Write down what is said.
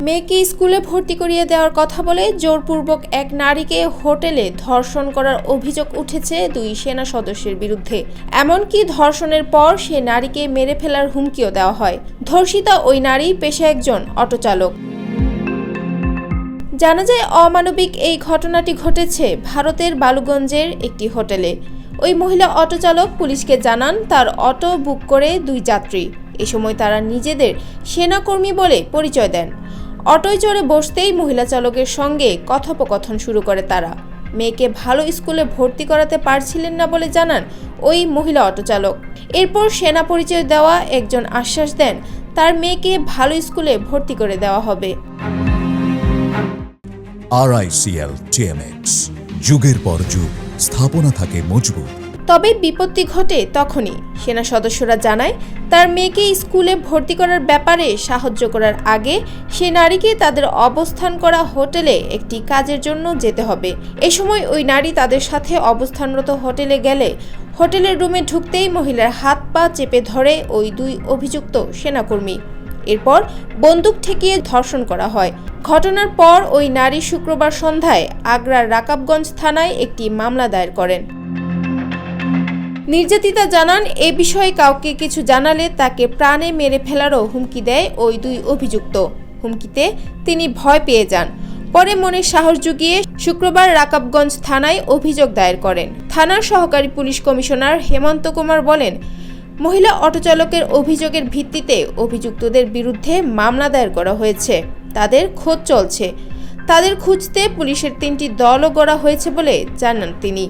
মেয়েকে স্কুলে ভর্তি করিয়ে দেওয়ার কথা বলে জোরপূর্বক এক নারীকে হোটেলে ধর্ষণ করার অভিযোগ উঠেছে দুই সেনা সদস্যের বিরুদ্ধে। এমনকি ধর্ষণের পর সে নারীকে মেরে ফেলার হুমকিও দেওয়া হয়। ধর্ষিতা ওই নারী পেশায় একজন অটোচালক। জানা যায়, অমানবিক এই ঘটনাটি ঘটেছে ভারতের বালুগঞ্জের একটি হোটেলে। ওই মহিলা অটোচালক পুলিশকে জানান তার অটো বুক করে দুই যাত্রী। এ সময় তারা নিজেদের সেনাকর্মী বলে পরিচয় দেন। অটোয় চড়ে বসতেই মহিলা চালকের সঙ্গে কথোপকথন শুরু করে তারা। মেয়েকে ভালো স্কুলে ভর্তি করাতে পারছিলেন না বলে জানান ওই মহিলা অটোচালক। এরপর সেনা পরিচয় দেওয়া একজন আশ্বাস দেন তার মেয়েকে ভালো স্কুলে ভর্তি করে দেওয়া হবে। RICL TMX, যুগের পর যুগ স্থাপনা থাকে মজবুত। তবে বিপত্তি ঘটে তখনই। সেনা সদস্যরা জানায় তার মেয়েকে স্কুলে ভর্তি করার ব্যাপারে সাহায্য করার আগে সে নারীকে তাদের অবস্থান করা হোটেলে একটি কাজের জন্য যেতে হবে। এ সময় ওই নারী তাদের সাথে অবস্থানরত হোটেলে গেলে হোটেলের রুমে ঢুকতেই মহিলার হাত পা চেপে ধরে ওই দুই অভিযুক্ত সেনাকর্মী। এরপর বন্দুক ঠেকিয়ে ধর্ষণ করা হয়। ঘটনার পর ওই নারী শুক্রবার সন্ধ্যায় আগ্রার রাকাবগঞ্জ থানায় একটি মামলা দায়ের করেন। নির্যাতিতা জানান, এ বিষয়ে কাউকে কিছু জানালে তাকে প্রাণে মেরে ফেলারও হুমকি দেয় ওই দুই অভিযুক্ত। হুমকিতে তিনি ভয় পেয়ে যান। পরে মনে সাহস জুগিয়ে শুক্রবার রাকাবগঞ্জ থানায় অভিযোগ দায়ের করেন। থানার সহকারী পুলিশ কমিশনার হেমন্ত কুমার বলেন, মহিলা অটোচালকের অভিযোগের ভিত্তিতে অভিযুক্তদের বিরুদ্ধে মামলা দায়ের করা হয়েছে। তাদের খোঁজ চলছে। তাদের খুঁজতে পুলিশের 3টি দলও গড়া হয়েছে বলে জানান তিনি।